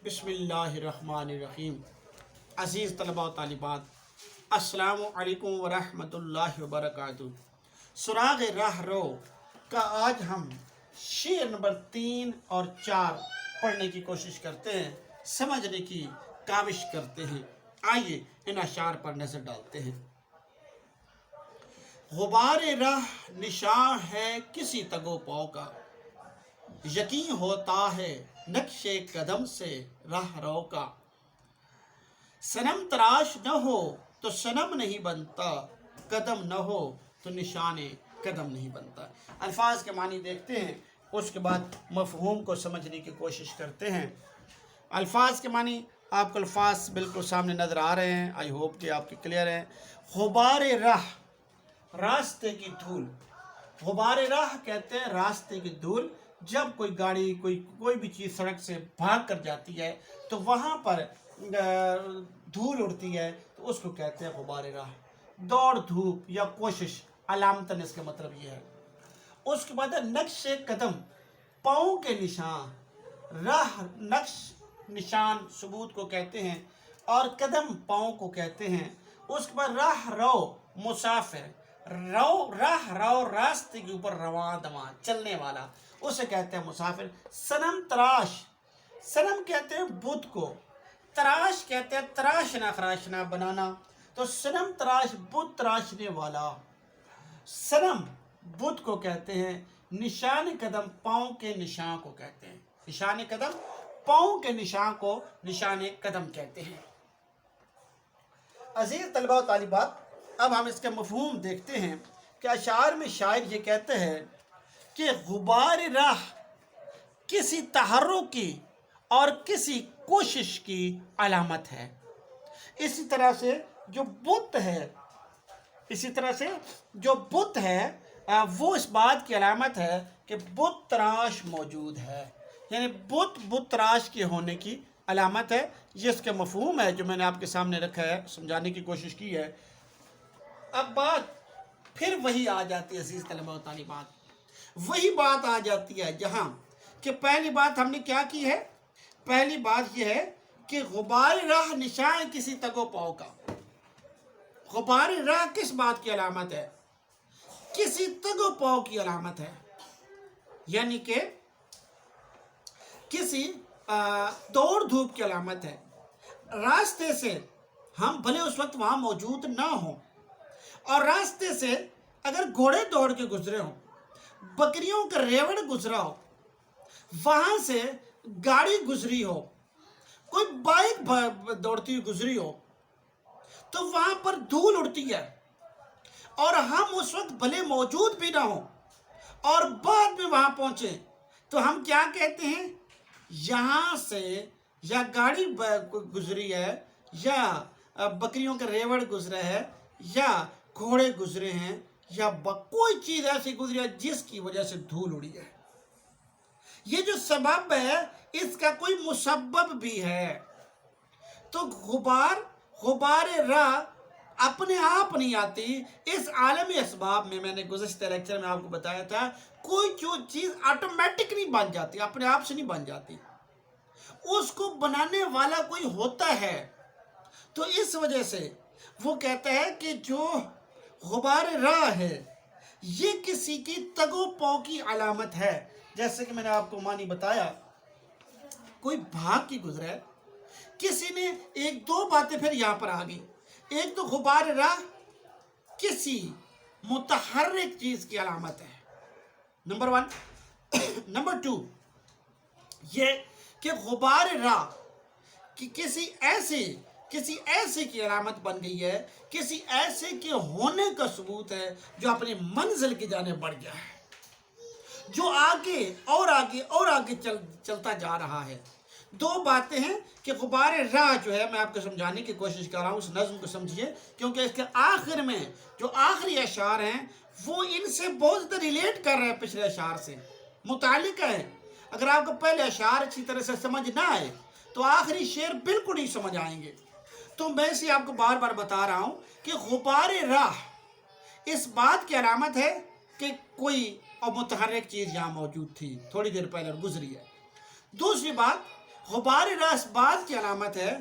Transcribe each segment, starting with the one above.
बिस्मिल्लाहिर्रहमानिर्रहीम। अज़ीज़ तलबा व तालिबात, अस्सलामु अलैकुम व रहमतुल्लाहि व बरकातुहू। सुराग़ राह रो का आज हम शेर नंबर 3 और 4 पढ़ने की कोशिश करते हैं, समझने की काविश करते हैं। आइए इन अशार पर नज़र डालते हैं। गुबारे राह निशान है किसी तगो पाँव का, यकीन होता है नक्शे कदम से राह रो का। सनम तराश न हो तो सनम नहीं बनता, कदम न हो तो निशाने कदम नहीं बनता। अल्फाज के मानी देखते हैं, उसके बाद मफ़हूम को समझने की कोशिश करते हैं। अल्फाज के मानी आपको अल्फाज बिल्कुल सामने नज़र आ रहे हैं। आई होप कि आपके क्लियर हैं। गुबारे राह, रास्ते की धूल। गुबारे राह कहते हैं रास्ते की धूल। जब कोई गाड़ी कोई भी चीज़ सड़क से भाग कर जाती है तो वहाँ पर धूल उड़ती है, तो उसको कहते हैं गुबारे राह। दौड़ धूप या कोशिश, अलामतन इसका मतलब ये है। उसके बाद है नक्शे कदम, पाँव के निशान। राह नक्श निशान सबूत को कहते हैं और कदम पाँव को कहते हैं। उसके बाद राह रो, मुसाफिर। राह रो रास्ते के ऊपर रवां दवा चलने वाला, उसे कहते हैं मुसाफिर। सनम तराश, सनम कहते हैं बुत को, तराश कहते हैं तराशना खराशना बनाना, तो सनम तराश बुत तराशने वाला। सनम बुत को कहते हैं। निशान कदम पाँव के निशान को कहते हैं। निशान कदम पाँव के निशान को निशान कदम कहते हैं। अजीज तलबा व तालिबात, अब हम इसका मफहूम देखते हैं कि अशार में शायर ये कहते हैं कि गुबार राह किसी तहर्रुक की और किसी कोशिश की अलामत है। इसी तरह से जो बुत है, इसी तरह से जो बुत है वो इस बात की अलामत है कि बुत तराश मौजूद है, यानी बुत तराश के होने की अलामत है। ये इसका मफहूम है जो मैंने आपके सामने रखा है, समझाने की कोशिश की है। अब बात फिर वही आ जाती है अज़ीज़ तलबा व तालिबात, वही बात आ जाती है जहाँ कि पहली बात हमने क्या की है। पहली बात यह है कि गुबार राह निशान किसी तगो पाँव का। गुबार राह किस बात की अलामत है? किसी तगो पाँव की अलामत है, यानी कि किसी दौड़ धूप की अलामत है। रास्ते से हम भले उस वक्त वहाँ मौजूद ना हों, और रास्ते से अगर घोड़े दौड़ के गुजरे हों, बकरियों का रेवड़ गुजरा हो, वहाँ से गाड़ी गुजरी हो, कोई बाइक दौड़ती हुई गुजरी हो, तो वहाँ पर धूल उड़ती है और हम उस वक्त भले मौजूद भी ना हो और बाद में वहाँ पहुँचे, तो हम क्या कहते हैं? यहाँ से या गाड़ी गुजरी है, या बकरियों का रेवड़ गुजरा है, या घोड़े गुजरे हैं, या कोई चीज़ ऐसी गुजरी है जिसकी वजह से धूल उड़ी है। ये जो सबब है इसका कोई मुसब्बब भी है। तो गुबार राह अपने आप नहीं आती। इस आलमी असबाब में मैंने गुज़श्ता लेक्चर में आपको बताया था, कोई जो चीज़ ऑटोमेटिक नहीं बन जाती, अपने आप से नहीं बन जाती, उसको बनाने वाला कोई होता है। तो इस वजह से वो कहता है कि जो गुबार राह है ये किसी की तगो पाँव की अलामत है। जैसे कि मैंने आपको मानी बताया, कोई भाग की गुजरा है, किसी ने एक दो बातें फिर यहाँ पर आ गई। एक तो गुबार राह किसी मुतहर्रिक चीज की अलामत है, नंबर 1। नंबर 2 ये कि गुबार राह कि किसी ऐसे की अलामत बन गई है, किसी ऐसे के होने का सबूत है जो अपनी मंजिल की जाने बढ़ गया है, जो आगे और आगे और आगे चलता जा रहा है। दो बातें हैं कि गुबार राह जो है, मैं आपको समझाने की कोशिश कर रहा हूँ, उस नज़्म को समझिए, क्योंकि इसके आखिर में जो आखिरी अशार हैं वो इनसे बहुत ज़्यादा रिलेट कर रहे हैं, पिछले अशार से मुतालिक है। अगर आपको पहले अशार अच्छी तरह से समझ ना आए तो आखिरी शेर बिल्कुल नहीं समझ आएंगे। तो मैं इसे आपको बार बार बता रहा हूँ कि गुबार राह इस बात की अलामत है कि कोई और मुतहर्रिक चीज़ यहाँ मौजूद थी, थोड़ी देर पहले गुजरी है। दूसरी बात, गुबार राह इस बात की अलामत है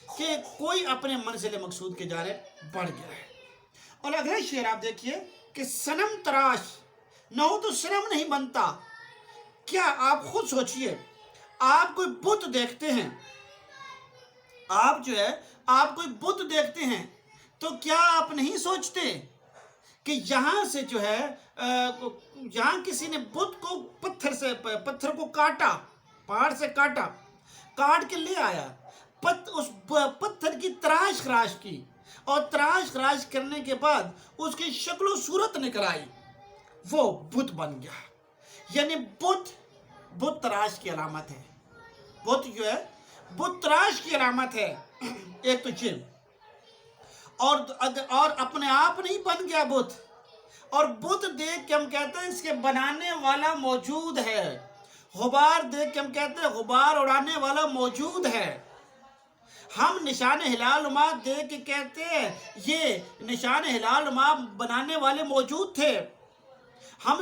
कि कोई अपने मंजिल मकसूद के जानिब बढ़ गया है। और अगला शेर आप देखिए कि सनम तराश न हो तो सनम नहीं बनता। क्या आप खुद सोचिए, आप कोई बुत देखते हैं, आप जो है आप कोई बुत देखते हैं, तो क्या आप नहीं सोचते कि यहाँ से जो है यहाँ किसी ने बुत को पत्थर को काटा, पहाड़ से काटा, काट के ले आया, उस पत्थर की तराश खराश की, और तराश खराश करने के बाद उसकी शक्ल सूरत निकल आई, वो बुत बन गया। यानी बुत तराश की अलामत है। बुत जो है बुत तराश की अलामत है। एक तो ये, और अपने आप नहीं बन गया बुत, और बुत देख के हम कहते हैं इसके बनाने वाला मौजूद है। गुबार देख के हम कहते हैं गुबार उड़ाने वाला मौजूद है। हम निशान हिलाल नुमा देख के कहते हैं ये निशान हिलाल नुमा बनाने वाले मौजूद थे। हम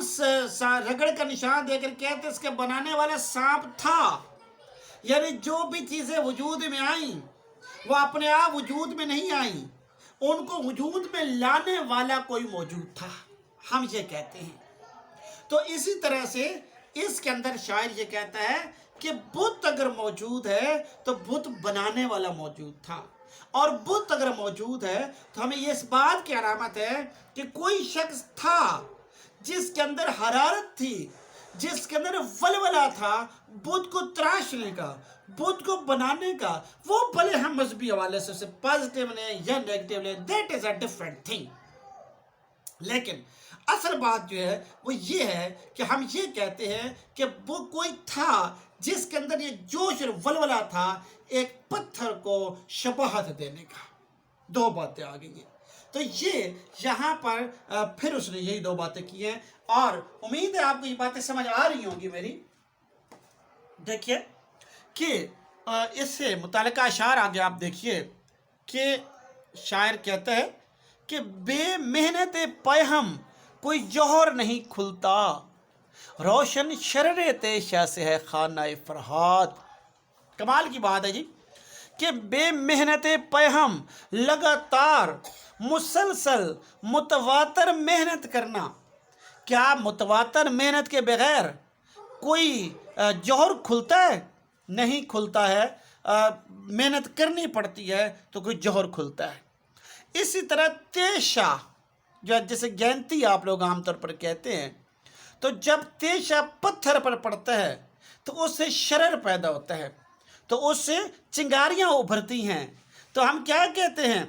रगड़ का निशान देकर कहते हैं इसके बनाने वाला सांप था। यानी जो भी चीज़ें वजूद में आई वो अपने आप वजूद में नहीं आई, उनको वजूद में लाने वाला कोई मौजूद था, हम ये कहते हैं। तो इसी तरह से इसके अंदर शायर ये कहता है कि बुत अगर मौजूद है तो बुत बनाने वाला मौजूद था, और बुत अगर मौजूद है तो हमें ये इस बात की अलामत है कि कोई शख्स था जिसके अंदर हरारत थी, जिसके अंदर वलवला था बुत को तराशने का, बुत को बनाने का। वो भले हम मजहबी हवाले से उसे पॉजिटिव लें या नेगेटिव लें, that is a different thing, लेकिन असल बात जो है वो ये है कि हम ये कहते हैं कि वो कोई था जिसके अंदर ये जोश और वलवला था एक पत्थर को शबाहत देने का। दो बातें आ गई हैं। तो ये यहाँ पर फिर उसने यही दो बातें की हैं, और उम्मीद है आपको ये बातें समझ आ रही होंगी मेरी। देखिए कि इससे मुतालिका अशार आगे आप देखिए कि शायर कहता है कि बेमेहनत पैहम कोई जौहर नहीं खुलता, रोशन शर्रे तेशा से है खाना फरहाद। कमाल की बात है जी कि बेमेहनत पैहम, लगातार मुसलसल मुतवातर मेहनत करना। क्या मुतवातर मेहनत के बगैर कोई जौहर खुलता है? नहीं खुलता है। मेहनत करनी पड़ती है तो कोई जौहर खुलता है। इसी तरह तेशा, जो जैसे गैंती आप लोग आमतौर पर कहते हैं, तो जब तेशा पत्थर पर पड़ता है तो उससे शरर पैदा होता है, तो उससे चिंगारियाँ उभरती हैं। तो हम क्या कहते हैं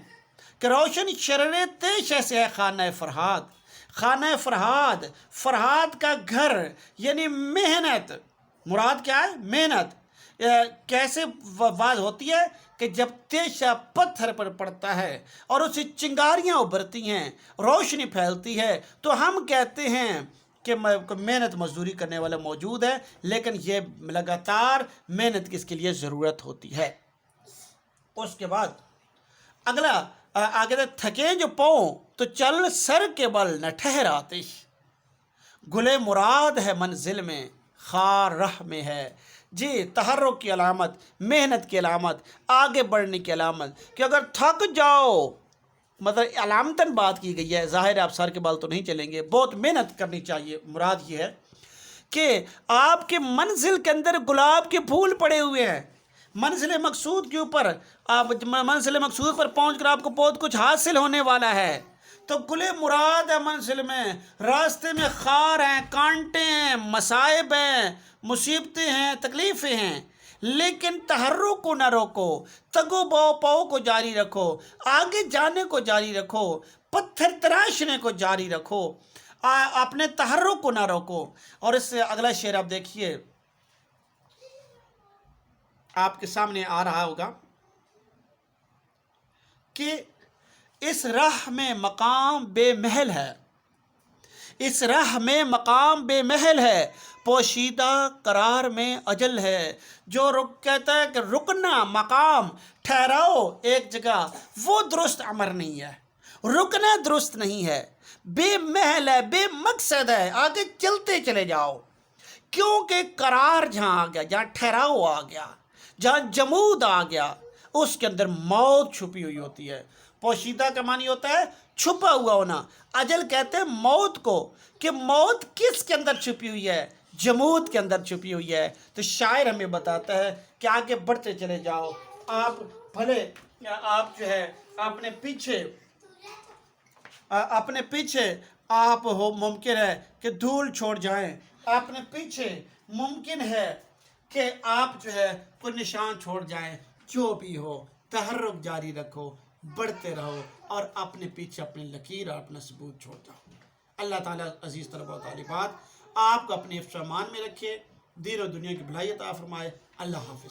कि रोशन शरर तेशा से है खाना फरहाद। खाना फरहाद, फरहाद का घर, यानी मेहनत। मुराद क्या है? मेहनत। कैसे वाज होती है कि जब तेशा पत्थर पर पड़ता है और उससे चिंगारियाँ उभरती हैं, रोशनी फैलती है, तो हम कहते हैं कि मेहनत मजदूरी करने वाला मौजूद है, लेकिन ये लगातार मेहनत की इसके लिए ज़रूरत होती है। उसके बाद अगला आगे थके जो पाँव तो चल सर के बल न ठहर आतिश, गुले मुराद है मंजिल में खार राह में है। जी, तहर्रुक की अलामत, मेहनत की अलामत, आगे बढ़ने की अलामत, कि अगर थक जाओ, मतलब अलामतन बात की गई है, ज़ाहिर है आप सर के बाल तो नहीं चलेंगे, बहुत मेहनत करनी चाहिए। मुराद ये है कि आपके मंजिल के अंदर गुलाब के फूल पड़े हुए हैं, मंजिल मकसूद के ऊपर आप मंजिल मकसूद पर पहुंचकर आपको बहुत कुछ हासिल होने वाला है। तो गुले मुराद है मंजिल में, रास्ते में खार हैं, कांटे हैं, मसाइब हैं, मुसीबतें हैं, तकलीफ़ें हैं, लेकिन तहर्रुक को ना रोको, तगो पाओ को जारी रखो, आगे जाने को जारी रखो, पत्थर तराशने को जारी रखो, अपने तहर्रुक को ना रोको। और इससे अगला शेर आप देखिए, आपके सामने आ रहा होगा कि इस राह में मकाम बेमहल है, इस राह में मकाम बेमहल है, पोशीदा करार में अजल है। जो कहता है कि रुकना, मकाम ठहराओ एक जगह, वो दुरुस्त अमर नहीं है, रुकना दुरुस्त नहीं है, बेमहल है, बेमकसद है, आगे चलते चले जाओ, क्योंकि करार जहाँ आ गया, जहाँ ठहराव आ गया, جہاں جمود آ گیا اس کے اندر موت چھپی ہوئی ہوتی ہے۔ پوشیدہ کا معنی ہوتا ہے چھپا ہوا ہونا۔ اجل کہتے ہیں موت کو، کہ موت کس کے اندر چھپی ہوئی ہے؟ جمود کے اندر چھپی ہوئی ہے۔ تو شاعر ہمیں بتاتا ہے کہ آگے بڑھتے چلے جاؤ، آپ بھلے آپ جو ہے اپنے پیچھے آپ ہو، ممکن ہے کہ دھول چھوڑ جائیں، اپنے پیچھے ممکن ہے کہ آپ جو ہے کوئی نشان چھوڑ جائیں، جو بھی ہو تحرک جاری رکھو، بڑھتے رہو اور اپنے پیچھے اپنی لکیر اور اپنا ثبوت چھوڑ جاؤ۔ اللہ تعالیٰ عزیز طلباء و طالبات آپ کو اپنے حفظ و امان میں رکھے، دین و دنیا کی بھلائی عطا فرمائے۔ اللہ حافظ۔